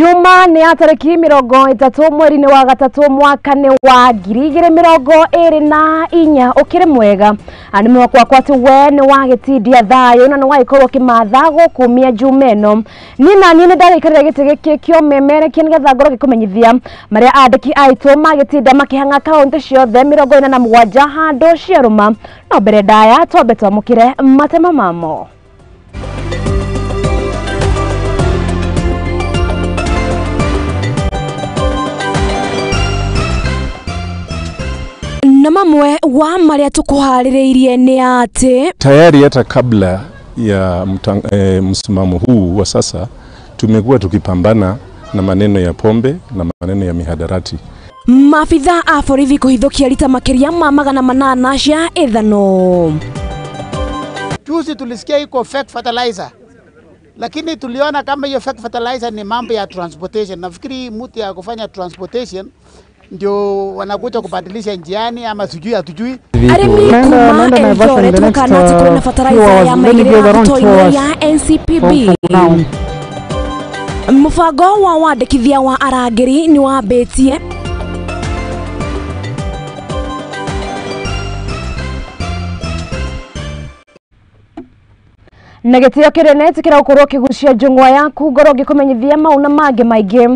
Juma ni atariki 30 mweri-ini wa gatatu mwaka-ini wa 2024 ukiri mwega ani mwakwa kwati we ni wagitindia thayo na ni waikorwo kimatha gukumia Jumeno ni nani ni ndarikarira giti giki kio memere kingetha ngoro gikumenyithia maria andiki aitu magitinda makihanga kaunti ciothe 47 handu ciaruma no mbere ndaya twambe twamukire matema mamo. Na mamwe wa maria tukuhaririirie ni ati tayari hata kabla ya msimamo huu wa sasa tumekuwa tukipambana na maneno ya pombe na maneno ya mihadarati. Maafitha a borithi kuhithukia rita makiria ma 800 cia ithano. Juzi tulisikia iko fake fertilizer, lakini tuliona kama hiyo fake fertilizer ni mambo ya transportation. Nafikiri mtu ya kufanya transportation ndio wanakuja kubadilisha njiani ama sijui hatujui. Arimi kuma Eldoret mukanati kuna Bataraitha ya maigirira kutoiwe ya NCPB. Mufango wa wandikithia wa arangiri ni wambitie na gitio kirene tikira ukorwo kigucia njungwa yaku ngoro gikumenyithia mauna mange maingi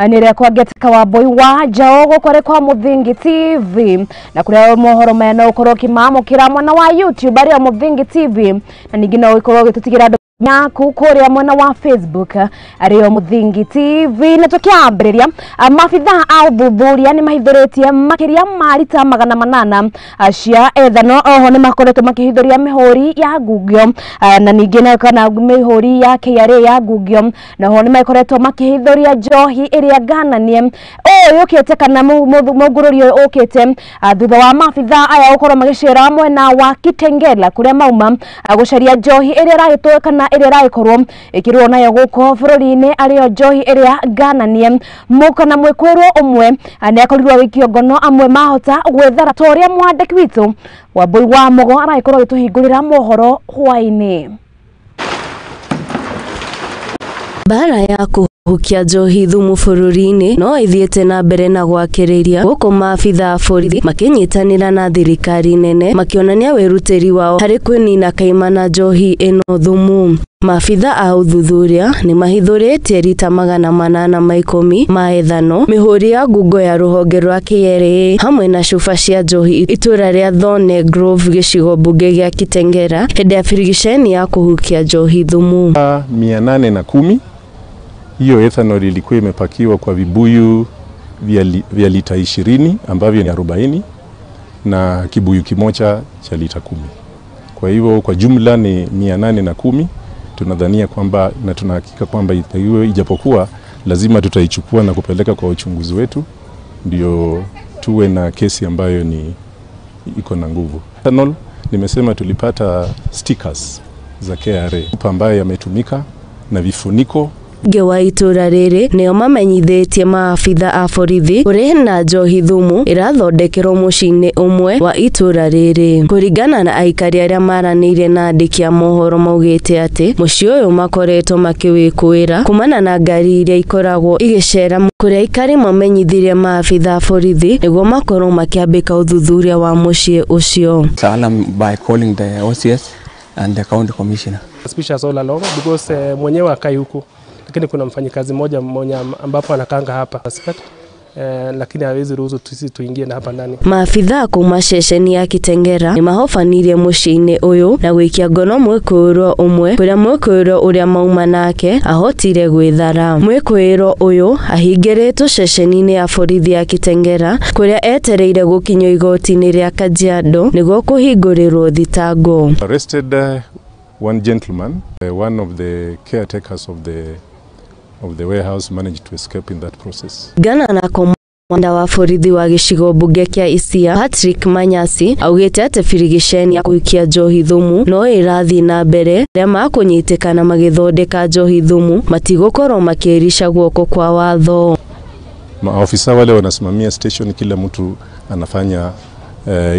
nire kwa Getka wa boy wa Jaogo kware kwa Muthingi TV na kuria mohoro mena ukorwo kimamukira mwana wa YouTube ari Muthingi TV na ningi no ukorwo gitutigira nyaku kuria mwana wa Facebook ariyo Muthingi TV na tukiambiriria maafitha a uthuthuria ni mahithuretie makiria marita 800 cia ethano oho ni makoretwo makihithuria mihuri ya Google na ningi na kana mihuri ya KRA ya Google na ho ni makoretwo makihithuria njohi iria gananie yukite kana mugururio ukite thutha wa maafitha aya ukorwo magicira mwena wa Kitengela kuria mauma gucaria njohi iria ragitwo kana iria raikorwo ikirwo nayo guko bururi-ini ariyo njohi iria gananie mukana mwekwirwo umwe ni akorirwo wikio ngono amwe mahota gwethara toria mwandiki witu wa boy wa mogo araikorwo gituhingurira Mohoro Hwai-Ini. Bara ya kuhukia njohi thumu bururi-ini no ithiete na mbere na gwakiriria guko maafitha a borithi makinyitanira na thirikari nene makionania wirutiri wao hari kwinina kaimana njohi ino thumu. Maafitha a uthuthuria ni mahithuritie rita 810 ma ethano mihuri ya Google ya ruhonge rwa KRA hamwe na cuba cia njohi itura ria Thorne Grove gicigo bunge gia Kitengela hindi ya firigisheni ya kuhukia njohi thumu 810. Hiyo ethanol ilikuwa imepakiwa kwa vibuyu vya lita 20 ambavyo ni 40 na kibuyu kimoja cha lita 10. Kwa hivyo kwa jumla ni 810. Tunadhania kwamba na tunahakika kwamba hiyo ijapokuwa lazima tutaichukua na kupeleka kwa uchunguzi wetu ndio tuwe na kesi ambayo ni iko na nguvu. Ethanol nimesema tulipata stickers za KRA ambayo yametumika na vifuniko gewa itura riri nio mamenyithetie maafitha a borithi uri na njohi thumu irathondekerwo muciini umwe wa itura riri kuringana na aikari aria maraniire na andiki a mohoro maugite ati muci uyu makoretwo makiwikuira kumana na ngari iria ikoragwo igicera kuria aikari mamenyithirie maafitha a borithi niguo makorwo makiambika uthuthuria wa muci ucio. By calling the OCS and the county commissioner. Suspicious all along because mwenyewe akai huko lakini kuna mfanyikazi mmoja ambapo anakanga hapa lakini hawezi ruhusu sisi tuingie na hapa ndani. Maafitha kuma ceceni ya Kitengela ni mahofanirie muciini uyu na gwikia ngono mwekwirwo umwe kuria mwekwirwo uria mauma nake ahotire gwithara. Mwekwirwo uyu ahingiritwo ceceni-ini ya borithi ya Kitengela kuria etereire gukinywo igoti-ini ria Kajiado niguo kuhingurirwo thitango. Arrested one gentleman, one of the caretakers of the warehouse managed to escape in that process. Gana na komanda wa borithi wa gicigo bunge kia Isia Patrick Manyasi augite ati firigisheni ya kuikia njohi thumu no irathi na mbere ria makunyitikana magithondeka njohi thumu matigukorwo makirisha guoko kwa watho. Maafisa wale wanasimamia station, kila mtu anafanya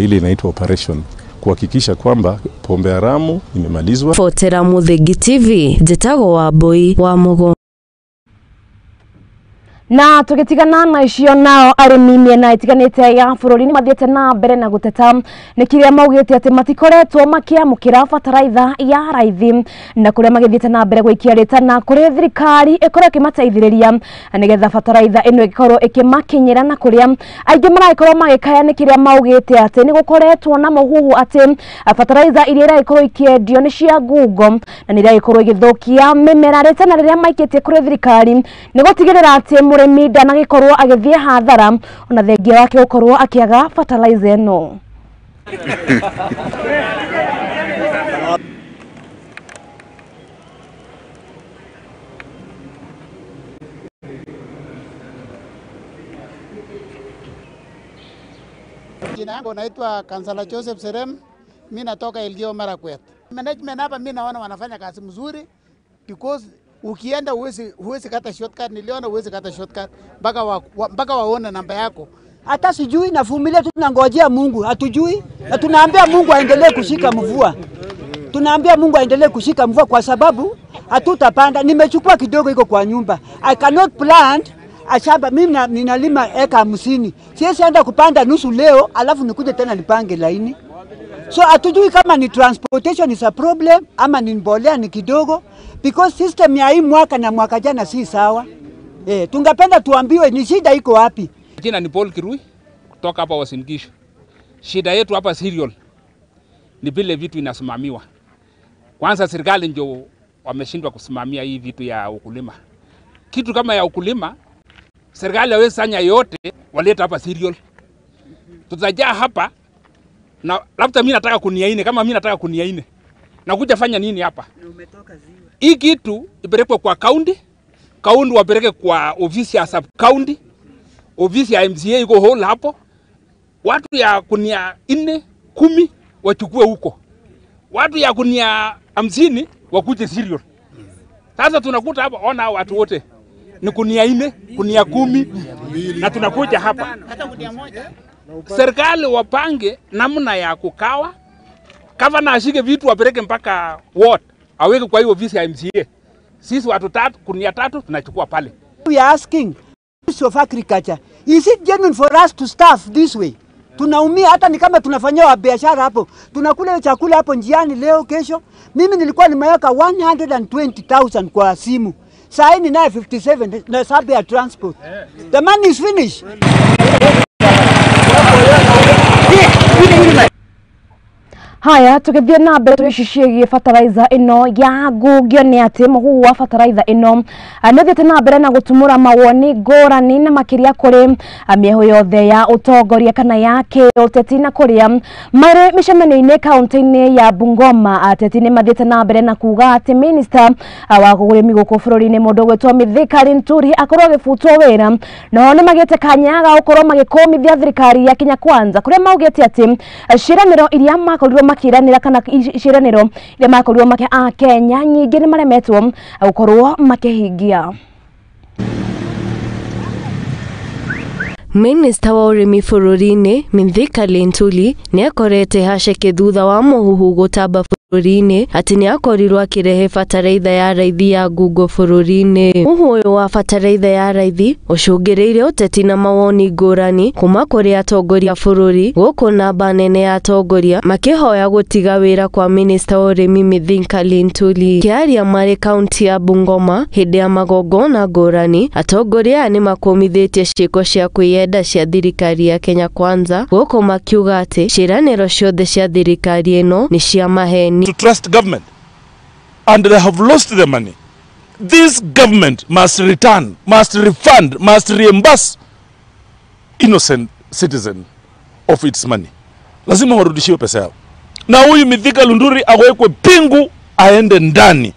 ile inaitwa operation kuhakikisha kwamba pombe haramu imemalizwa. Fotera Muthingi TV, Jetago wa boy wa Mogo. Na tugitigana na icio nao arimi miena itiganite ya bururi ni mathiete na mbere na guteta ni kiria maugite ati matikoretwo makiamukira bataraitha ya raithi na kuria magithiete na mbere gwikia ritana kuri thirikari ikorwo kimateithiriria nigetha bataraitha ino ikorwo ikimakinyira na kuria aingi maraikorwo magikaya ni kiria maugite ati ni gukoretwo na muhuhu ati bataraitha iria iraikorwo ikiendio ni cia ngungo na ni iraikorwo igithukia mimera ritana riria maikitie kuri thirikari ni gutigirira ati murimi ndanagikorwo agithie hathara ona thengia wake gukorwo akiaga fertilizer eno. Jina yangu naitwa Kansala Joseph Serem, mimi natoka Elgeyo Marakwet. Management hapa mimi naona wanafanya kazi mzuri because ukienda huwezi kata shortcut. Niliona huwezi kata shortcut mpaka waone namba yako. Hata sijui navumilia tu, tunangojea Mungu, hatujui na tunaambia Mungu aendelee kushika mvua. Tunaambia Mungu aendelee kushika mvua kwa sababu hatutapanda. Nimechukua kidogo iko kwa nyumba. I cannot plant ashamba. Mimi ninalima eka 50. Siwezi enda kupanda nusu leo alafu nikuje tena nipange laini. So hatujui kama ni transportation is a problem ama ni mbolea ni kidogo because system ya hii mwaka na mwaka jana si sawa. Tungependa tuambiwe ni shida iko wapi. Jina ni Paul Kirui kutoka hapa Uasin Gishu. Shida yetu hapa cereal ni vile vitu inasimamiwa. Kwanza serikali ndio wameshindwa kusimamia hii vitu ya ukulima. Kitu kama ya ukulima serikali hawezi sanya yote waleta hapa cereal. Tutajaa hapa na labda mimi nataka kuniaine, kama mimi nataka kuniaine. Na kuja fanya nini hapa? Hii kitu ipelekwe kwa county wapeleke kwa ofisi ya sub county, ofisi ya MCA iko hall hapo. Watu ya kunia 4, 10 wachukue huko. Watu ya kunia 50 wakuje cereal. Sasa tunakuta hapa ona watu wote ni kunia 4, kunia 10 na tunakuja hapa. Hata kunia moja. Serikali wapange namna ya kukawa. Gavana ashike vitu wapeleke mpaka ward. Aweke kwa hiyo ofisi ya MCA. Sisi watu 3, kunia 3 tunachukua pale. We are asking of agriculture, is it genuine for us to staff this way? Tunaumia hata ni kama tunafanywa biashara hapo. Tunakula chakula hapo njiani leo kesho. Mimi nilikuwa nimeweka 120,000 kwa simu. Sasa ni naye 57 na sababu ya transport. The money is finished. Haya tugithie na mbere twicicigie fertilizer ino ya ngungio ni ati muhu wa fertilizer ino anethiete na mbere na gutumura mawoni ngurani na makiria kuri mieho yothe ya utongoria kana yake uteti na kuria mare micemeni-ini kaunti-ini ya Bungoma. Ateti ni mathiete na mbere na kuga ati minister wa kugurimi guku bururi-ini mundu gwetwo Mithika Nturi akorwo agibutwo wira no ni magite kanyaga ukorwo magikomithia thirikari ya Kenya Kwanza kuria maugite ati ciraniro iria makorirwo makiranira kana ciraniro iria makorirwo make a Kenya nyingi ni maremetwo gukorwo makihingia. Minister wa urimi bururi-ini Mithika Nturi ni akorete haceke thutha wa muhuhu gutamba bururi-ini ati ni akorirwo akirehe bataraitha ya raithi ya ngungo bururi-ini. Muhu uyu wa bataraitha ya raithi ucungireire uteti na mawoni ngurani kuma kuri atongoria bururi guku namba nene ya atongoria makihoya gutiga wira kwa minister wa urimi Mithika Nturi. Kiaria mari kaunti ya Bungoma hindi ya magongona ngurani atongoria ni makomithitie ciiko cia kwiyenda cia thirikari ya Kenya Kwanza guku makiuga ati ciraniro ciothe cia thirikari ino ni cia maheni. To trust government and they have lost the money. This government must return, must refund, must reimburse innocent citizen of its money. Lazima warudishiwe pesa yao. Na huyu Mithika Nturi awekwe pingu aende ndani.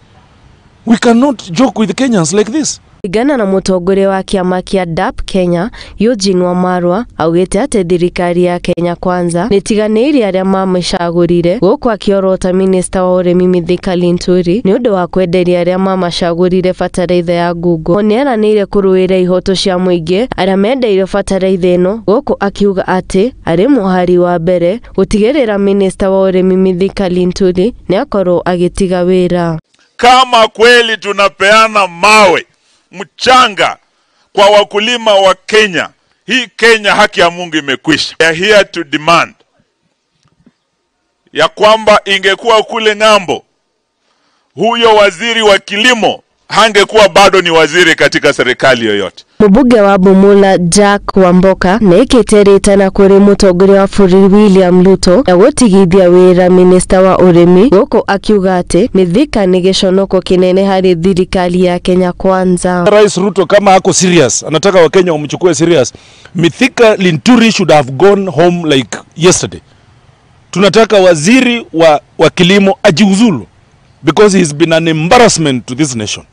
We cannot joke with Kenyans like this. Igana na mutongoria wa kiama kia DAP Kenya Eugene Wamarwa augite ati thirikari ya Kenya Kwanza nitiganiire aria mamacagurire guku akiorota minister wa urimi Mithika Nturi ni undu wa kwenderia aria mamacagurire bataraitha ya ngungo. Ni eranire kuruira ihoto cia muingi aria mendeire bataraitha ino guku akiuga ati ari muhari wa mbere gutigirira minister wa urimi Mithika Nturi ni akorwo agitiga wira. Kama kweli tunapeana mawe, mchanga kwa wakulima wa Kenya. Hii Kenya haki ya Mungu imekwisha. We are here to demand ya kwamba ingekuwa kule ng'ambo, huyo waziri wa kilimo hangekuwa bado ni waziri katika serikali yoyote. Mubuge wa Bumula Jack Wamboka neketeretana kuri mutongoria wa bũrũri William Ruto na gũtigithia wĩra minista wa ũrĩmi gũkũ akiuga atĩ mĩthika nĩ gĩconoko kinene harĩ thirikari ya Kenya Kwanza. Rais Ruto kama hako serious, anataka Wakenya wamchukue serious. Mithika Linturi should have gone home like yesterday. Tunataka waziri wa kilimo ajiuzulu because he's been an embarrassment to this nation.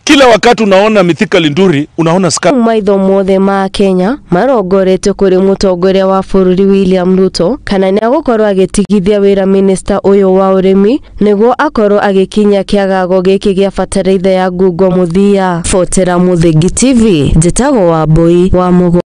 Kila wakati unaona Mithika Linturi, unaona maitho mothe ma Kenya marongorete kuri mutongoria wa bũrũri William Ruto kana nĩ agũkorwo agĩtigithia wĩra minister ũyũ wa ũrĩmi nĩguo akorwo agĩkinya Kiagago gĩkĩ gĩa bataraitha ya Ngungo Muthia. Fotera Muthingi TV, njĩtagwo Wambui wa Mohoro.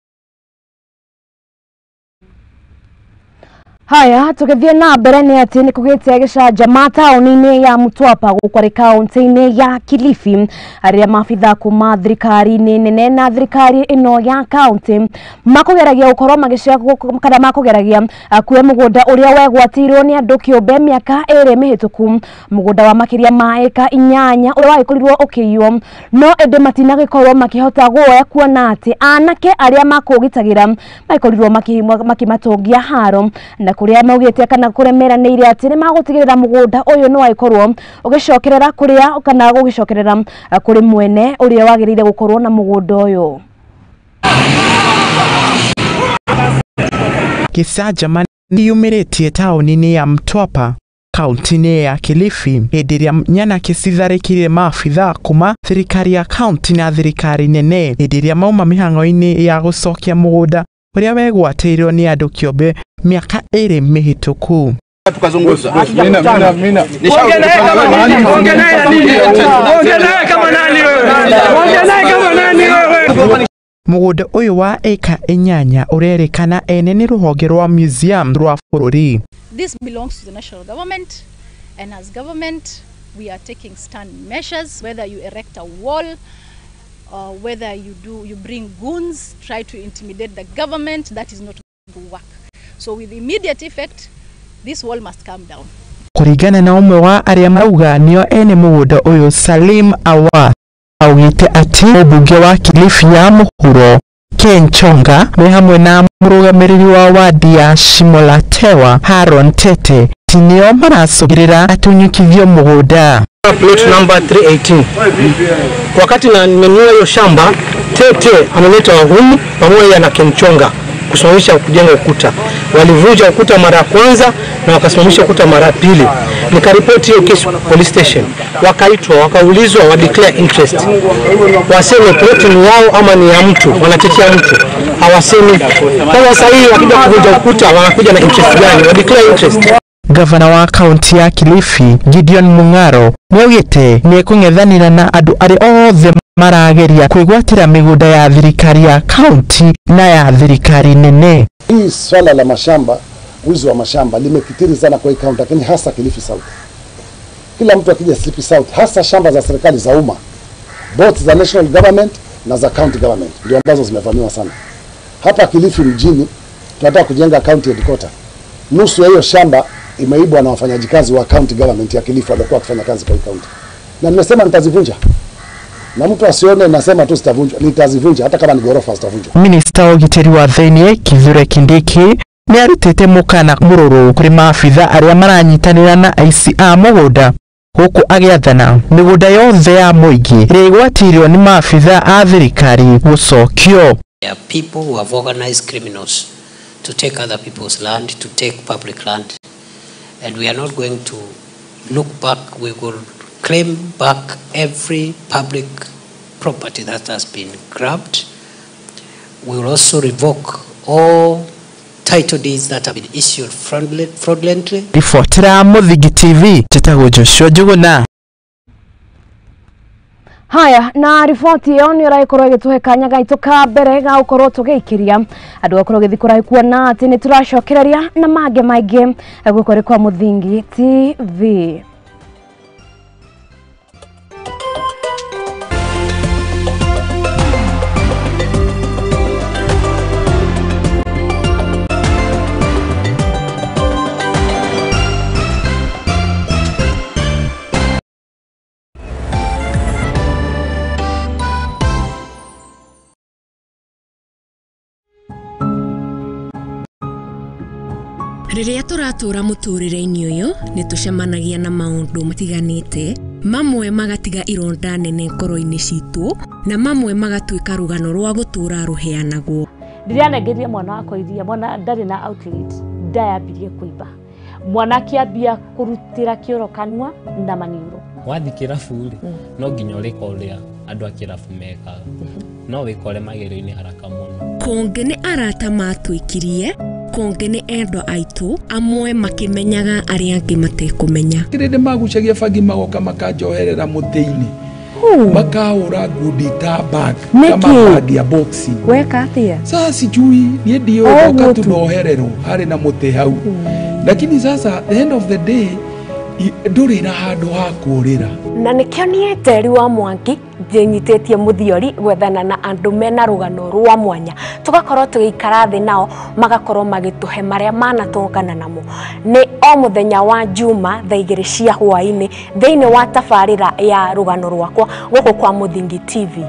Haya, tukithie na mbere ni ati ni kugite gicanjama taũni-inĩ ya Mtwapa gũkwarĩ kaunti-inĩ ya Kilifi, arĩa mabitha kuma thirikari-inĩ nene na thirikari ino ya kaunti makugeragia gũkorwo magĩcera kana makugeragia kuoya mũgũnda ũrĩa wegwatirwo nĩ andũ kĩũmbe mĩaka 2 mĩhĩtũku, mũgũnda wa makĩria ma eka 8 ũrĩa wagĩkorirwo ũkĩiywo, no ĩndĩ matinagĩkorwo makĩhota guoya kuona atĩ anake arĩa makũgitagĩra magĩkorirwo makimatongia haro na kuria maugite kana kuremeranĩire atĩ nĩ magũtigĩrĩra mũgũnda ũyũ nĩ waikorwo ũgĩcokerera kuria kana gũgĩcokerera kuri mwene ũrĩa wagĩrĩire gũkorwo na mũgũnda ũyũ. Gicanjama nĩyumĩrĩtie taũni-inĩ ya Mtwapa kaunti-inĩ ya Kilifi hĩndĩ ĩrĩa nyanake citharĩkĩire maabitha kuma thirikari ya kaunti na thirikari nene hĩndĩ ĩrĩa mauma mĩhang'o-inĩ ya gũcokia mũgũnda ũrĩa wegwatĩirwo nĩ andũ kĩũmbe miaka 2 mĩhĩtũku. Tukazungumza. Mina. Mũgũnda ũyũ wa eka 8 ũrerĩkana ene nĩ rũhonge rwa museum rwa bũrũri. This belongs to the national government, and as government we are taking stand measures, whether you erect a wall or whether you bring goons, try to intimidate the government, that is not going to work. So with immediate effect, this wall must come down. Kũringana na ũmwe wa arĩa mauga nĩo ene mũgũnda ũyũ Salim Awa augĩte atĩ mũmbunge wa Kilifi ya Mohoro Kenchonga me hamwe na mũrũgamĩrĩri wa wadi ya Shimolatewa Haron Tete tinio maracũgĩrĩra atunyukithio mũgũnda. Plot number 318. Wakati na nimenunua hiyo shamba, Tete ameleta wahumu pamoja na Kenchonga kusimamisha kujenga ukuta. Walivunja ukuta mara ya kwanza na wakasimamisha ukuta mara ya pili. Nikaripoti hiyo kesi police station. Wakaitwa, wakaulizwa wa declare interest. Waseme plot ni yao ama ni ya mtu, wanatetea mtu. Hawasemi. Kwa sasa hii wakija kuvunja ukuta wanakuja na interest gani? Wa declare interest. Gavana wa kaunti ya Kilifi Gideon Mung'aro nĩaugĩte nĩekũng'ethanĩra na andũ arĩa othe marageria kwĩgwatĩra mĩgũnda ya thirikari ya kaunti na ya thirikari nene. Hii swala la mashamba, wizi wa mashamba limekithiri sana kwa hii kaunti, lakini hasa Kilifi South. Kila mtu akija Kilifi South, hasa shamba za serikali za umma, both za national government na za county government ndio ambazo zimevamiwa sana. Hapa Kilifi mjini tunataka kujenga county headquarter. Nusu ya hiyo shamba imeibwa na wafanyakazi wa county government ya Kilifi walikuwa wakifanya kazi kwa county. Na nimesema nitazivunja. Na mtu asione nasema tu sitavunja, nitazivunja hata kama ni gorofa sitavunja. Minister wa ũgitĩri wa thĩinĩ Kithure Kindiki nĩ arutĩte mũkana mũrũrũ kũrĩ maabitha arĩa maranyitanĩra na aici a mũgũnda gũkũ agĩathana mĩgũnda yothe ya mũingĩ ĩrĩa ĩgwatĩirwo nĩ maabitha a thirikari gũcokio. There are people who have organized criminals to take other people's land, to take public land. And we are not going to look back. We will claim back every public property that has been grabbed. We will also revoke all title deeds that have been issued fraudulently. Ribotera Muthingi TV, njĩtagwo Joshua Njuguna. Haya, na riboti ĩyo nĩ ĩragĩkorwo ĩgĩtũhe kanya gaitũ ka mbere ga gũkorwo tũgĩikĩria andũ akorwo gĩthikũra kuona atĩ nĩ tũracokereria na mangĩ maingĩ gũkorwo kwa Muthingi TV. Riria turatura muturire-ini uyu ni tucemanagia na maundu matiganite, mamwe magatiga ironda nene ngoro-ini citu na mamwe magatuika rugano rwa gutura ruheanagwo. Ndirianengeria mwana wakwa iria, mwana ndari na outlet, ndayambirie kuiba. Mwana kiambia kurutira kioro kanwa na maniuro. Wathi kirabu ri no nginya urika uria andu a kirabu mekaga no wikore magero-ini haraka muno. Konge ni arata matwikirie, konge ni endo aitu, amwe makimenyaga aria angi matekumenya. Kirinde magucagia bangi magoka makanjoherera muti-ini makahura ngundi ta bag kama bag ya boxing. Weka atia sasa sijui nie ndio oka tunoherero hari na muti hau, lakini sasa the end of the day nduri na handu ha kurira. Na nikio nie teri wa Mwangi njinyitetie muthiori gwethana na andu mena rugano rwa mwanya, tugakorwo tugikara thi nao magakorwo magituhe maria manatongana namo. Ni o muthenya wa Juma thaa 2 cia hwaini thiini wa tabarira ya rugano rwakwa guku kwa Muthingi TV.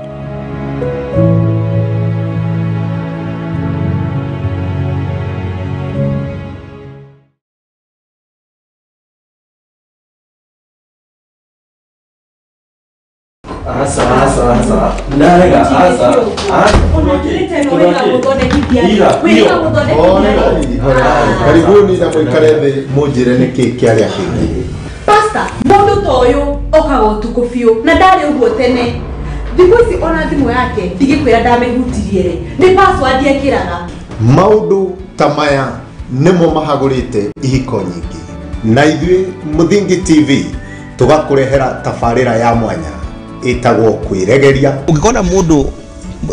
Asa. Ndarega asa. Karibuni na mwikare thi munjire niki kiaria kingi. Pastor, mundu toyo okago tukufio na ndari uguo tene. Thiku ici ona thimu yake ndigikwira ndamihutirie ri. Ni password yekiraga. Maundu tamaya nimo mahagurite ihiko nyingi. Na ithui Muthingi TV tugakurehera tabarira ya mwanya itagwo kwiregeria. Ungikona mundu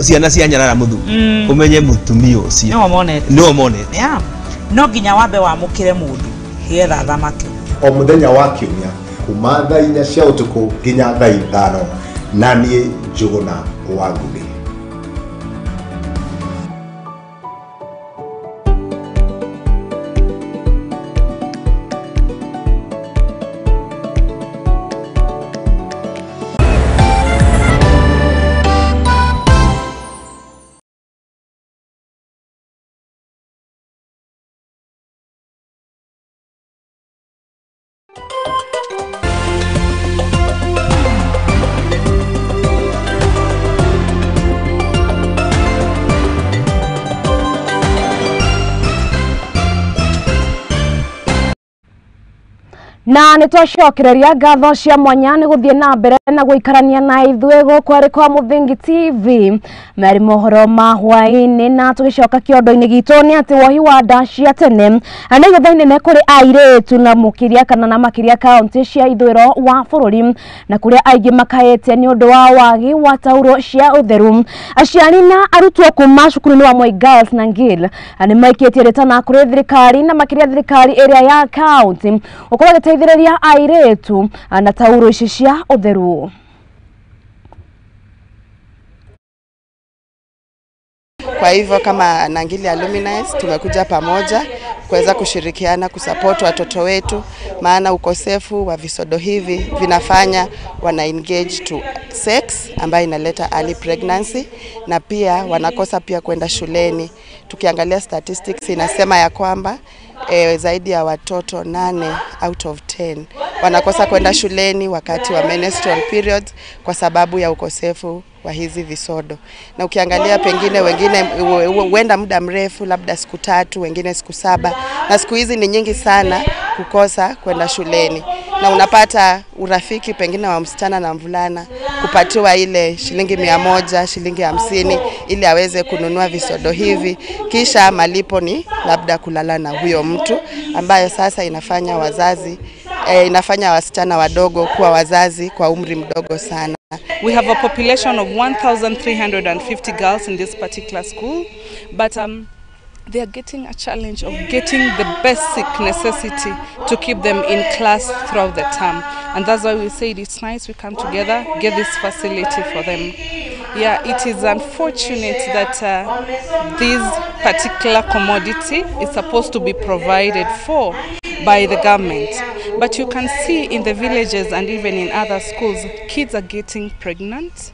ciana cia nyarara muthu umenye mutumia ucio no monete no nginya wambe wamukire mundu hietha thamake o muthenya wa kiumia kuma thaa 4 cia utuku nginya thaa 5 na nie Njuguna wa Ngugi. Na nitwacokereria ngatho cia mwanya ni guthie na mbere na guikarania na ithuĩ gũkũ arĩ kwa Muthingi TV. Mari Mohoro Hwai-Ini na tugicoka kiondo-ini gitu ni ati wohi wa nda cia tene na guthaine ne kuri airĩtu na mukiria kana na makiria kaunti cia ithũĩro wa bũrũri na kuria aingĩ makaete ni undu wa wagi wa tauro cia utheru. Aciari na arutwo kuma cukuru-ini wa Moi Girls na Ngil ni maikitie ritana kuri thirikari na makiria thirikari area ya kaunti ukorwo gĩteithĩrĩria airĩtu na tauro ici cia utheru. Kwa hivyo kama Nangili Alumni tumekuja pamoja kuweza kushirikiana kusupport watoto wetu, maana ukosefu wa visodo hivi vinafanya wana engage to sex ambayo inaleta early pregnancy na pia wanakosa pia kwenda shuleni. Tukiangalia statistics inasema ya kwamba zaidi ya watoto 8 out of 10 wanakosa kwenda shuleni wakati wa menstrual periods kwa sababu ya ukosefu wa hizi visodo. Na ukiangalia pengine wengine huenda muda mrefu labda siku 3, wengine siku 7 na siku hizi ni nyingi sana kukosa kwenda shuleni. Na unapata urafiki pengine wa msichana na mvulana kupatiwa ile shilingi 100, shilingi 50 ili aweze kununua visodo hivi, kisha malipo ni labda kulala na huyo mtu, ambayo sasa inafanya wazazi inafanya wasichana wadogo kuwa wazazi kwa umri mdogo sana. We have a population of 1,350 girls in this particular school, but they are getting a challenge of getting the basic necessity to keep them in class throughout the term. And that's why we said it's nice we come together, get this facility for them. Yeah, it is unfortunate that this particular commodity is supposed to be provided for by the government. But you can see in the villages and even in other schools, kids are getting pregnant.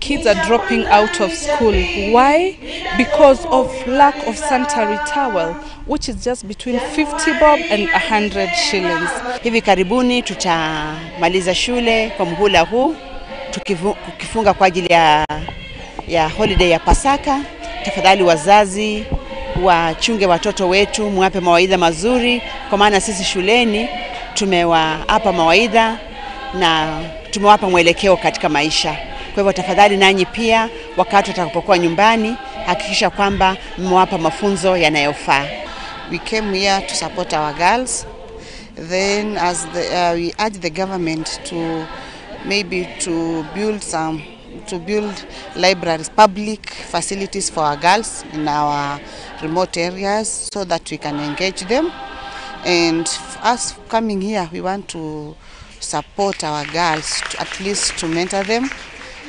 kids are dropping out of school. Why? Because of lack of sanitary towel, which is just between 50 bob and 100 shillings. Hivi karibuni tutamaliza shule kwa muhula huu tukifunga kwa ajili ya holiday ya Pasaka. Tafadhali wazazi wachunge watoto wetu, muwape mawaidha mazuri, kwa maana sisi shuleni tumewapa mawaidha na tumewapa mwelekeo katika maisha. Kwa hivyo tafadhali nanyi pia wakati watakapokuwa nyumbani hakikisha kwamba mmewapa mafunzo yanayofaa. We came here to support our girls. Then as we urge the government to maybe to build libraries, public facilities for our girls in our remote areas so that we can engage them. And us coming here, we want to support our girls, at least to mentor them.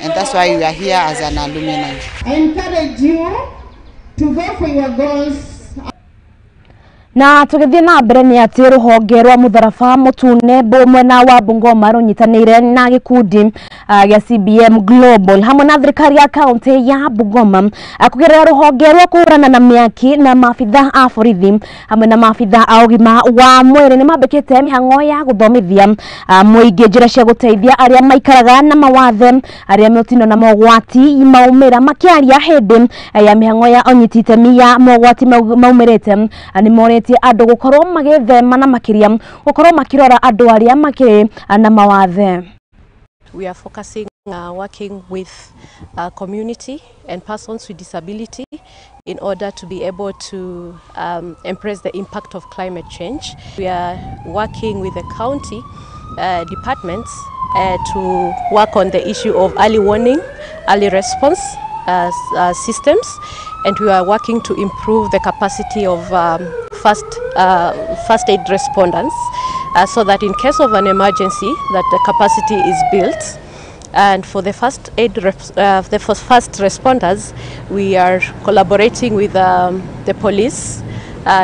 And that's why we are here as an alumni. I encourage you to go for your goals. Na tugithie na mbere ni ati ruhonge rwa mutharaba mutune mwena wa Bungoma runyitanire na gikundi gya CBM Global hamwe na thirikari ya kaunti ya Bungoma kugerera ruhonge rwa kuhurana na miaki na maabitha a borithi hamwe na maabitha a ugima wa mwiri ni mambikite mihango ya guthomithia muingi njira cia guteithia aria maikaraga na mawathe aria mutino na mogwati maumira makiaria hindi ya mihango ya onyitite ya mogwati maumirite ni more andu gukorwo magithema na makiria gukorwo makirora andu aria makiri na mawathe. We are focusing working with community and persons with disability in order to be able to embrace the impact of climate change. We are working with the county departments to work on the issue of early warning, early response systems, and we are working to improve the capacity of first aid responders so that in case of an emergency that the capacity is built. And for the first responders, we are collaborating with the police,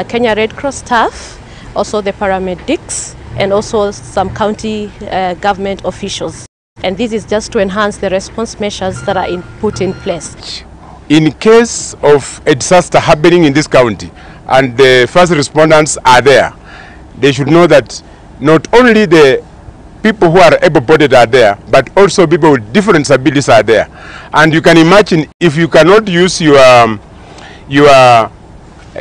Kenya Red Cross staff, also the paramedics, and also some county government officials. And this is just to enhance the response measures that are put in place. In case of a disaster happening in this county and the first responders are there, they should know that not only the people who are able-bodied are there, but also people with different disabilities are there. And you can imagine if you cannot use your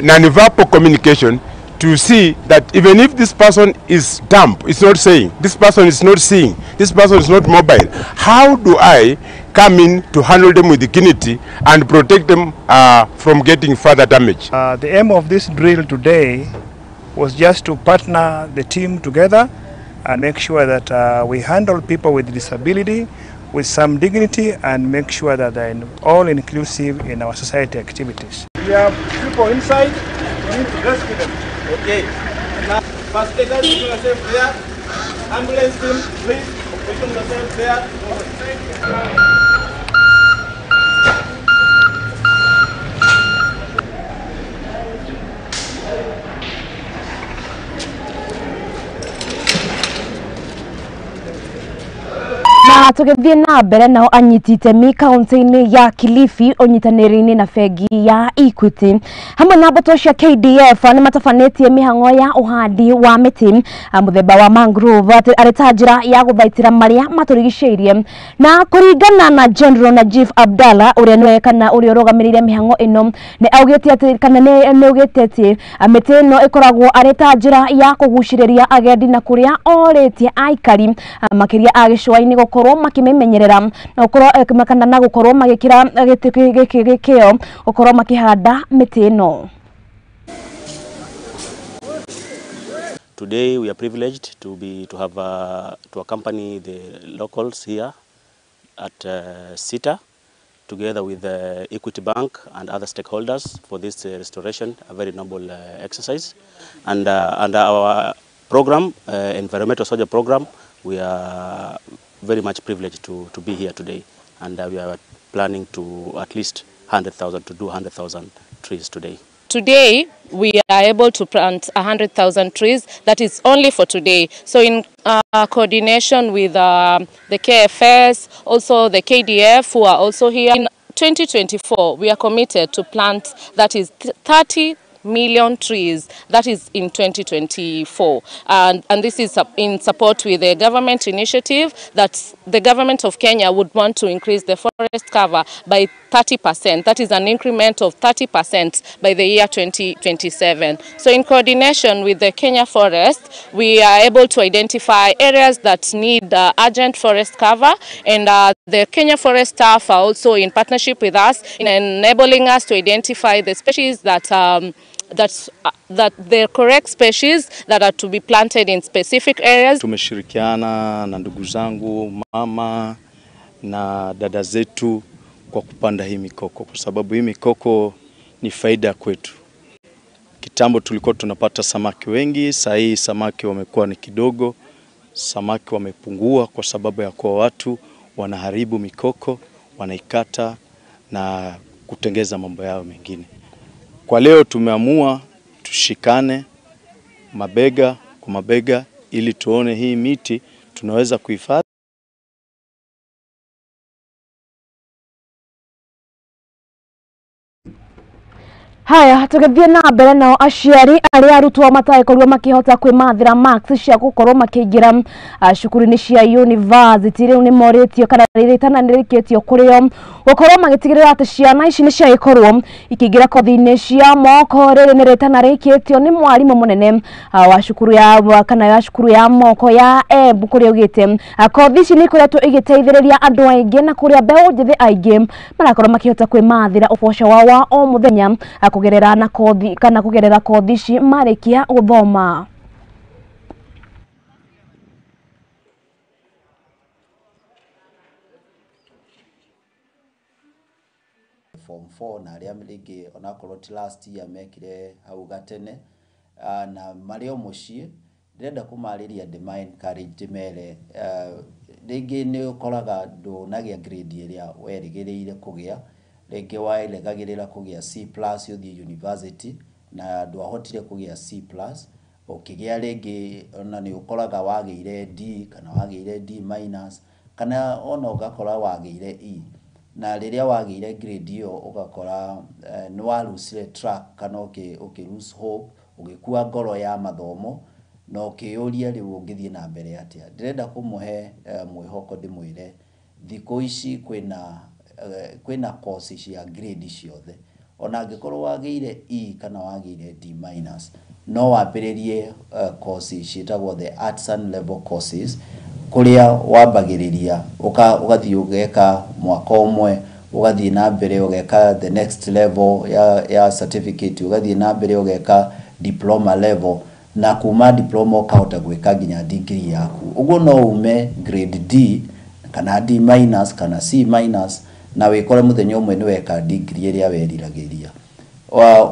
non-verbal communication to see that even if this person is dumb, it's not saying, this person is not seeing, this person is not mobile, how do I come in to handle them with dignity and protect them from getting further damage? The aim of this drill today was just to partner the team together and make sure that we handle people with disability with some dignity and make sure that they're all inclusive in our society activities. We have people inside, we need to rescue them. Okay. Now, first aid us, position yourself there. Ambulance team, please, position yourself there. Na tugithie na mbere nao anyitite mi kaunti-ini ya Kilifi onyitaniri-ini na bengi ya Equity hamwe na mboto cia KDF ni matafanetie mihango ya uhandi wa miti muthemba wa mangrove areta njira ya guthaitira maria maturigiceirie na kuringana na General Najib Abdalla uria niwe kana uria rogamirire mihango ino ni augite ati kana ni augite ati miti ino ikoragwo areta njira ya kuguciriria agendi na kuria oritie aikari makiria a gicwa-ini gukorwo makimemenyerera na gukorwo makana na gukorwo magikira gikio gukorwo makihanda miti ino. Today we are privileged to have to accompany the locals here at SITA together with the Equity Bank and other stakeholders for this restoration, a very noble exercise. And under our program, environmental soldier program, we are very much privileged to be here today, and we are planning to at least 100,000 to do 100,000 trees today. today we are able to plant 100,000 trees. That is only for today. So in coordination with the KFS, also the KDF, who are also here, in 2024 we are committed to plant, that is 30 million trees, that is in 2024, and this is in support with the government initiative that the government of Kenya would want to increase the forest cover by 30%. That is an increment of 30% by the year 2027. So in coordination with the Kenya Forest, we are able to identify areas that need urgent forest cover, and the Kenya Forest staff are also in partnership with us in enabling us to identify the species that that the correct species that are to be planted in specific areas. Tumeshirikiana na ndugu zangu, mama na dada zetu kwa kupanda hii mikoko, kwa sababu hii mikoko ni faida kwetu. Kitambo tulikuwa tunapata samaki wengi, sasa hii samaki wamekuwa ni kidogo, samaki wamepungua kwa sababu ya kwa watu wanaharibu mikoko, wanaikata na kutengeza mambo yao mengine. Kwa leo tumeamua tushikane mabega kwa mabega ili tuone hii miti tunaweza kuhifadhi. Haya, tugithie na mbere nao aciari aria arutwo mataekorwo makihota kwimathira marks cia gukorwo makiingira cukuru-ini cia university riu ni moritio kana ritana nirikitio kurio gukorwo magitigirira ati ciana ici ni ciaikorwo ikiingira kothi-ini cia moko. Riri ni ritana rikitio ni mwarimu munene wa cukuru ya kana ya cukuru ya moko ya Embu kuria ugite kothi ici ni ikoretwo igiteithiriria andu aingi na kuria mbeu njithi aingi marakorwo makihota kwimathira uboco wa o muthenya kugerera na kothi kana kugerera kothi ici marikia guthoma. Form 4 na aria mlingi onakorwo ti last year mekire hau gatene na mario mucii ndenda kumariria demand encourage mere ringi ni ukoraga ndunagia grade iria werigiriire kugia, ringi waelegagirira kugia C+ uthie university na ndwahotire kugia C+, ukigia ringi ona ni ukoraga wageire D kana wageire D- kana ona ugakora wageire E, na riria wageire grade iyo ugakora ni warusire track kana lose hope, ugikua ngoro ya mathomo na ukiyuria riu ungithie na mbere atia. Ndirenda kumuhe mwihoko ndimwire thiko ici kwina courses cia grade ciothe, ona angikorwo wageire E kana wageire D-, no wambiririe courses ciitagwo the artisan level courses kuria wambagiriria ugathie ugeka mwaka umwe, ugathie na mbere ugeka the next level ya certificate, ugathie na mbere ugeka diploma level, na kuma diploma ukahota gwika nginya degree yaku. Uguo no ume grade D kana D- kana C- na wikore muthenya umwe ni weka degree iria weriragiria.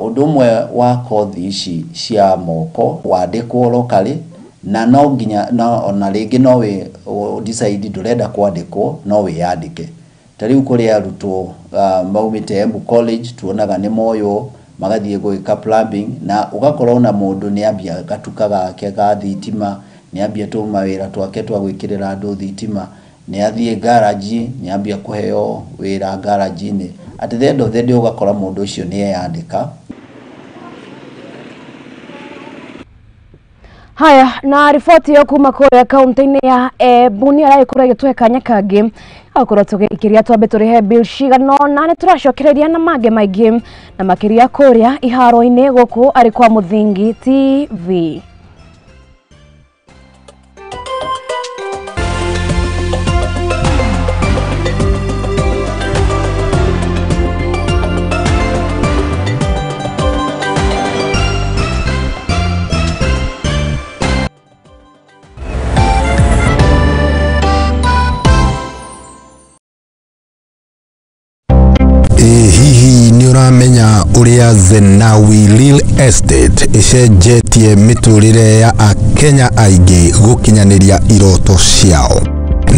Undu umwe wa kothi ici cia moko wandikwo locally, na no nginya ona ringi no we decide ndurenda kwandikwo no wiyandike. Tariu kuri arutwo maumite Embu College tuonaga ni moyo magathie gwika plumbing, na ugakorwo na mundu ni ambia gatuka gake ga thitima, ni ambia tu mawira twake twa gwikirira andu thitima, ni athie garage, ni ambia kuheo wira garage-ini. At the end of the day ugakora mundu ucio ni eyandika. Haya, na ripoti yo kuma kuria kaunti-ini ya Embu ni araikorwo igitwe kanya kangi akorwo tugikiria twambe turihe bill cigano na ni turacokereria na mange maingi na makiria kuria iharo-ini guku ari kwa Muthingi TV. Uramenya uria Zenawi Real Estate icenjetie miturire ya Akenya aingi gukinyaniria iroto ciao.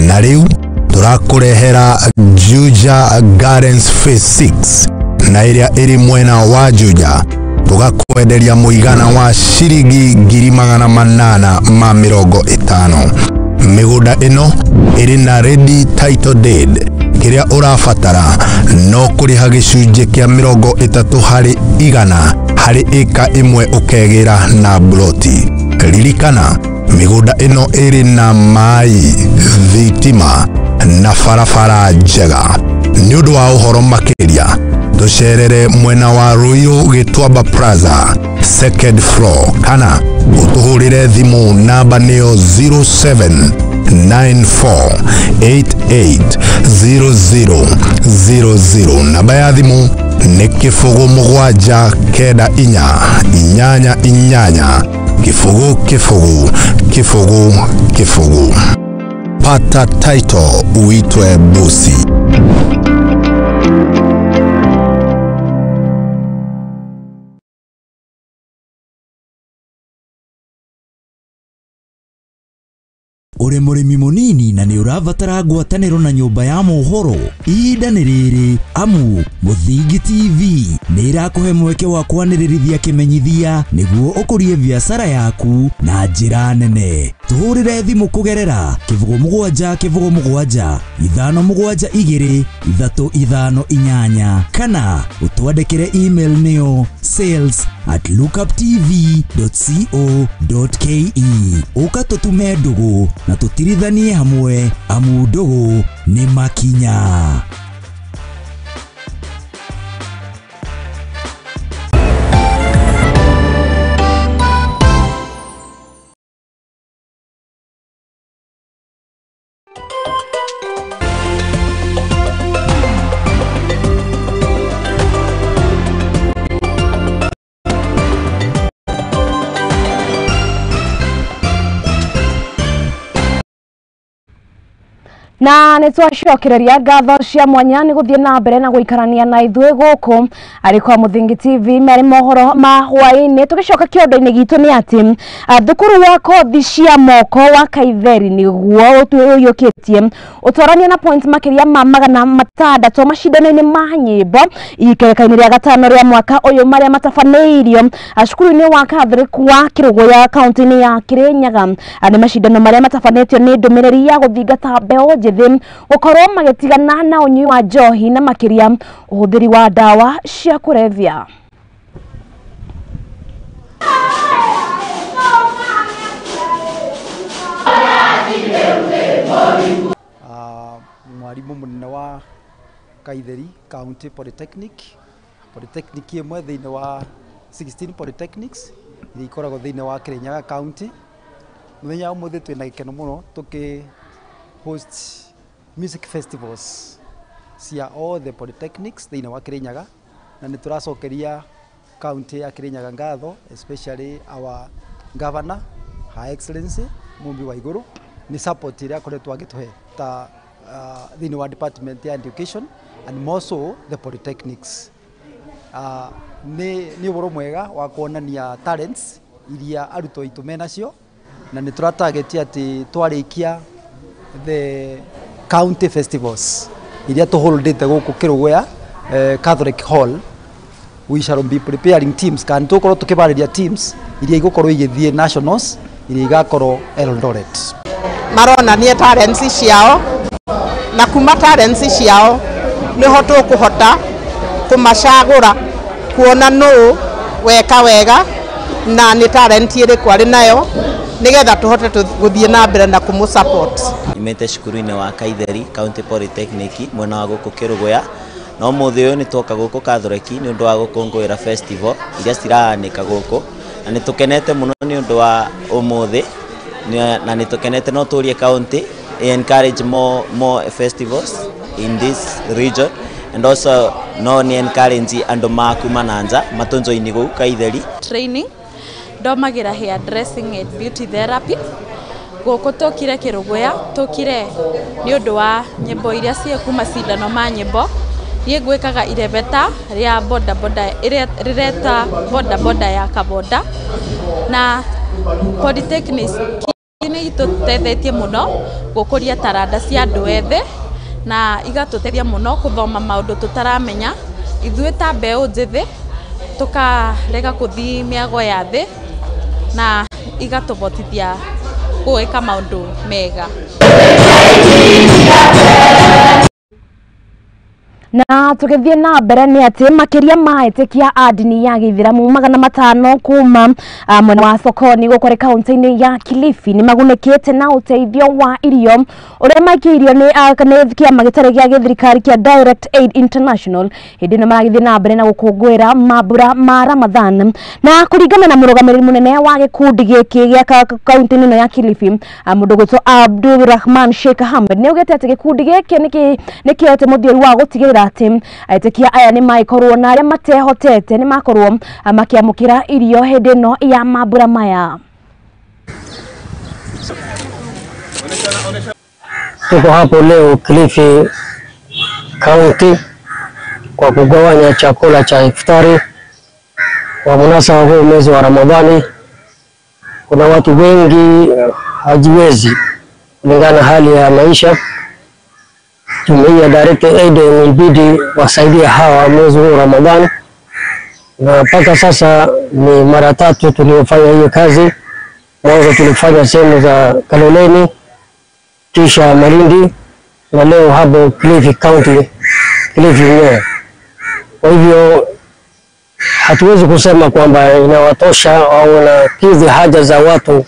Na riu turakurehera Juja Gardens Phase 6 na iria iri mwena wa Juja tugakwenderia muigana wa ciringi 850,000. Migunda ino iri na ready title deed. Kiria urabatara no kuriha gicunje kia 30% hari eka imwe ukegira na broti. Ririkana migunda ino iri na mai, thitima na barabara njega. Ni undu wa uhoro makiria tucerere mwena wa Royal Gitwamba Plaza, second floor, kana utuhurire thimu namba nio 0794880000. Namba ya thimu ni 0794948888. Kifugu. Pata title uitwe bosi. Uri murimi munini na ni urabatara ngwataniro na nyumba ya mohoro, ihinda ni riri, amu Muthingi TV ni irakuhe mweke wa kwanirithia kimenyithia niguo ukurie biashara yaku na njira nene. Tuhurire thimu kugerera 0777-572-358 kana utwandikire email nio sales@lookuptv.co.ke. Uka tutume ndugu na tutirithanie hamwe, amu ndugu ni makinya. Na nitwacokereria ngatho cia mwanya ni guthie na mbere na guikarania na ithuĩ guku ariko Muthingi TV mari mohoro ma hwaini. Tugicoka kiondo-ini gitu ni ati thukuru wa kothi cia moko wa Kaitheri niguo tuyukitie utwarania na point makiria ma 600 macindano-ini ma nyimbo ikereka-ini ria gatano ria mwaka uyu maria matafaneirio cukuru-ini wa Catholic wa Kirugoya kaunti-ini ya Kirinyaga. Ni macindano maria matafanetio ni ndumiriri ya guthingata mbeo gukorwo magitigana na unyui wa njohi na makiria uhuthiri wa dawa cia kurevya. Mwarimu munene wa Kaitheri County Polytechnic imwe thiini wa 16 polytechnics iria ikoragwo thiini wa Kirinyaga County. Muthenya umuthi twina gikeno muno tuki host music festivals cia all the polytechnics thiini wa Kirinyaga, na ni turacokeria county ya Kirinyaga ngatho, especially our governor Her Excellency Mumbi wa iguru ni support iria akoretwo agituhe ta thiini wa department ya education and more so the polytechnics. Ni uboro mwega wa kuonania talents iria arutwo itu menacio, na ni turatagetia ati twarikia the county festivals iria tuholdete guku Kirugoya Catholic Hall. We shall be preparing teams kan tukorwo tukibariria teams iria igukorwo igithie nationals iria igakorwo Eldoret. Maronania talents ciao na kuma talents ciao niho tukuhota kumacagura kuona no weka wega na ni talent iri kwari nayo nigetha tuhote guthie na mbere na kumu support. Imete cukuru-ini wa Kaitheri County Polytechnic mwena wa guku Kirugoya, no muthi uyu ni twoka guku Catholic ni undu wa gukungwira festival iria cirahanika guku, na ni tukenete muno ni undu wa umuthi, na ni tukenete no turie county encourage more festivals in this region, and also no ni encourage andu makuma nanja matunzo-ini guku Kaitheri. Training ndomagira hair dressing and beauty therapy guku tukire Kirugoya, tukire ni undu wa nyimbo iria cie kuma cindano ma nyimbo nie gwikaga irebeta ria boda rireta boda ya kaboda, na polytechnics ni itutethetie muno gukuria taranda cia andu ethe na igatuteithia muno kuthoma maundu tutaramenya ithuĩ ta mbeu njithi tukarega kuthi miago ya thi na igatubotithia kuika maundu mega. Na tukithie na mbere ni ati makiria maetekia adini ya githiramu 500 kuma mwena wa Sokoni gukore kaunti-ini ya Kilifi ni magunekete na uteithio wa irio uria maikirio ni kiama gitari gia githirikari kia Direct Aid International hindi no maragithie na mbere na gukungwira mambura ma Ramadhan na kuringana na murugamiriri munene wa gikundi giki gia kaunti-ini no ya Kilifi mundu gwitwo Abdul Rahman Sheikh Ahmed ni ugete ati gikundi giki nikiote muthiori wa gutigira ati aitekia aya ni maikorwo na aria matehotete ni makorwo makiamukira irio hindi no ya mambura maya. Tuko hapo leo Kilifi County kwa kugawanya chakula cha iftari kwa munasaba huu mwezi wa Ramadhani. Kuna watu wengi hajiwezi kulingana hali ya maisha. Jumuiya Direct Aid ilibidi wasaidia hawa mwezi wa Ramadhani, na mpaka sasa ni mara 3 tuliofanya hiyo kazi. Mwanzo tulifanya sehemu za Kaloleni, kisha Malindi, na leo hapo Kilifi County, Kilifi yenyewe. Kwa hivyo hatuwezi kusema kwamba inawatosha au inakidhi haja za watu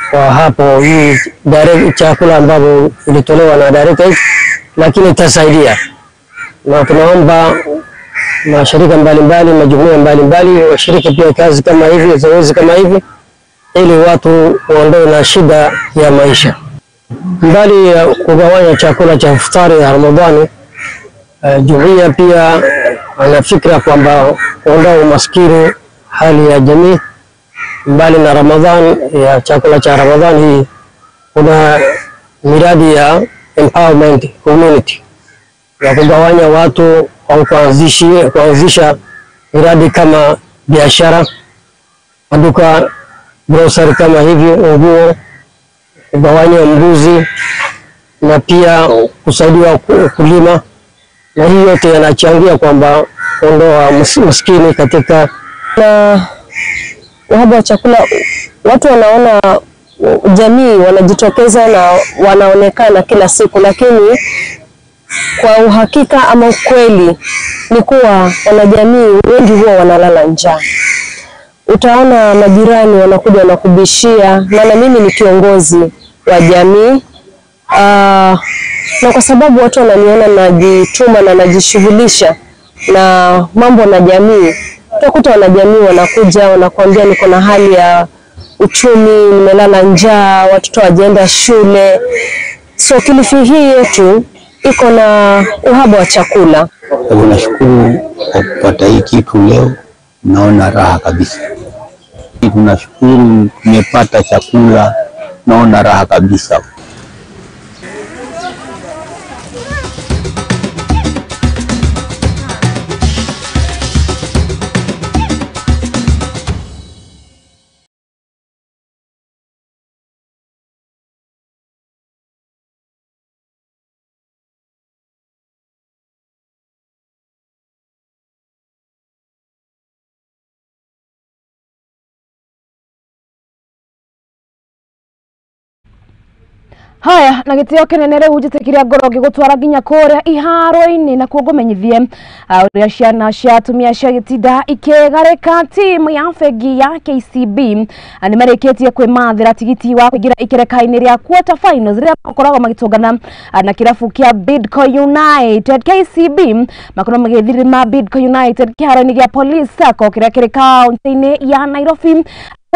kwa hapo hii direct chakula ambavyo ilitolewa na Direct Aid, lakini itasaidia. Na tunaomba mashirika mbalimbali, majumuiya mbalimbali washiriki pia kazi kama hivi, zoezi kama hivi, ili watu waondoe na shida ya maisha. Mbali ya kugawanya chakula cha iftari ya Ramadhani, jumuiya pia anafikira kwamba kuondoa umaskini hali ya jamii. Mbali na Ramadhan ya chakula cha Ramadhani hii, kuna miradi ya empowerment community ya kugawanya watu au kuanzisha miradi kama biashara, maduka, grocery kama hivi, nguo, kugawanya mbuzi na pia kusaidia kulima, na hii yote yanachangia kwamba kuondoa maskini katika uhaba wa chakula. Watu wanaona jamii wanajitokeza na wanaonekana kila siku, lakini kwa uhakika ama ukweli ni kuwa wanajamii wengi huwa wanalala njaa. Utaona majirani wanakuja wanakubishia, maana mimi ni kiongozi wa jamii. Na kwa sababu watu wananiona najituma na najishughulisha na mambo na jamii, utakuta wanajamii wanakuja wanakuambia niko na hali ya uchumi, nimelala njaa, watoto wajaenda shule. So Kilifi hii yetu iko na uhaba wa chakula. Tunashukuru kwa kupata hii kitu leo, naona raha kabisa. Tunashukuru tumepata chakula, naona raha kabisa. Haya, na gitio kinene riu njitikiria ngorogi gutwara nginya kuria iharo-ini na kuo ngumenyithie uria ciana cia atumia cia gitinda ikigarika timu ya fegi ya KCB ni marikitie kwimathira tigiti wa kuingira ikereka-ini ria quarter finals ria makoragwo magitungana na kirabu kia Bidco United. KCB makorwo magithirima Bidco United kiharo-ini gia Police Sacco kiria kiri kaunti-ini ya Nairobi.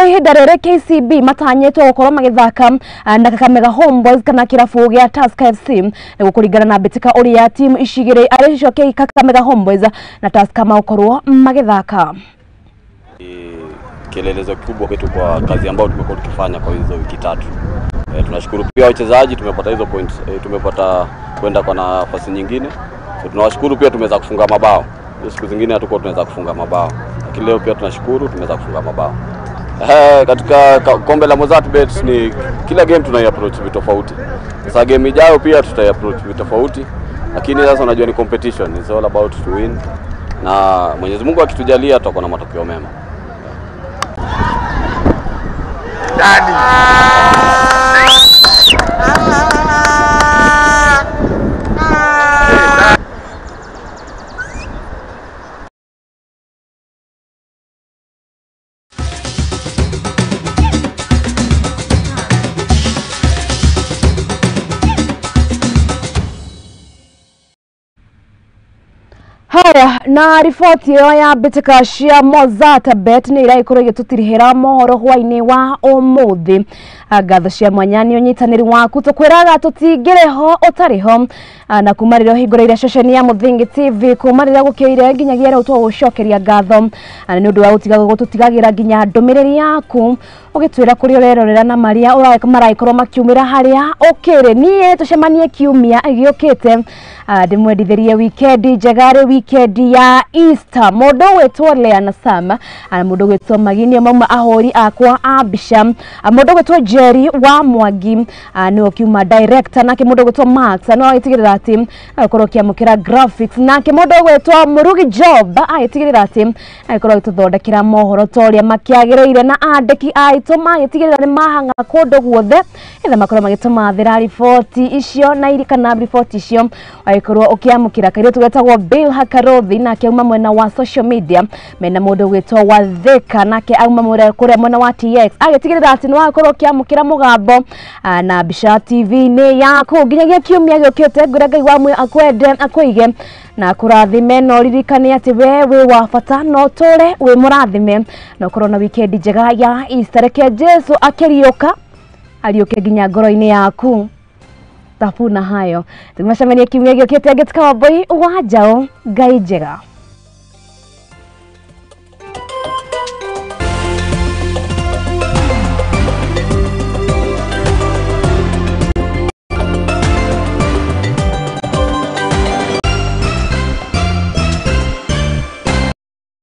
Ihinda rĩrĩ KCB matanyĩtwo gũkorwo magĩthaka na Kakamega Homeboys kana kirabu gĩa Tusker FC nĩguo kũringana na mbĩtĩka ũrĩa timu icigĩrĩ arĩ cio Kakamega Homeboys na Tusker makorwo magĩthaka. Kielelezo kikubwa kwetu kwa kazi ambayo tumekuwa tukifanya kwa hizo wiki 3. Tunashukuru pia wachezaji, tumepata hizo points, tumepata kwenda kwa nafasi nyingine. Tunawashukuru pia tumeweza kufunga mabao. Siku zingine hatukuwa tunaweza kufunga mabao, lakini leo pia tunashukuru tumeweza kufunga mabao. Katika kombe la Mozartbet ni kila game tunai-approach vitu tofauti. Sasa game ijayo pia tutai-approach vitu tofauti, lakini sasa unajua ni competition, it's all about to win. na Mwenyezi Mungu akitujalia tutakuwa na matokeo mema. Haya, na ripoti ya bitika cia Mozata Bet ni iraikoro gitutirihira Mohoro Hwai-Ini wa umuthi. Gatho cia mwanya ni unyitaniri waku tukwiraga tutigireho utariho na kumarira hingura ira ceceni ya Muthingi TV kumarira gukiire nginyagia rero twagucokeria gatho ni undu wa utigaga gututigagira nginya ndumiriri yaku ugitwira kuri urerorera na maria maraikorwo makiumira haria ukire nie tucemanie kiumia giukite ndimwendithirie weekend njegari weekend ya Easter mundu wetwo Leana Sam ana mundu wetwo Magini mauma ahori akwa abisha mundu wetwo Jerry wa Mwangi no kiuma director nake mundu wetwo Max no ayitigirira ati akorwo kiamukira graphics nake mundu wetwo Murugi Job ayitigirira ati akorwo tuthondekira mohoro toria makiagireire na andiki aituma ayitigirira ni mahanga kundu guothe etha makorwo magituma thira ripoti icio na irikana ripoti icio aikorwo ukiamukira kaire tugetagwo Bill Hakarothi nake auma mwena wa social media mena mundu wetwo wa Theka nake auma mwena wa TX agitigirira ati no akorwo kiamukira mugambo na Bisha TV ni yaku nginyagia kiumia giukite ngura Ngai wa mwe akwende akuige na kurathime no ririkane ati wewe wa bata no tore we murathime no korona weekend njega ya Easter reke Jesu akiriuka ariuke nginya ngoro-ini yaku tafuna hayo tumacemania kiumia giukite ngitikawa boy wa Njao Ngai njega.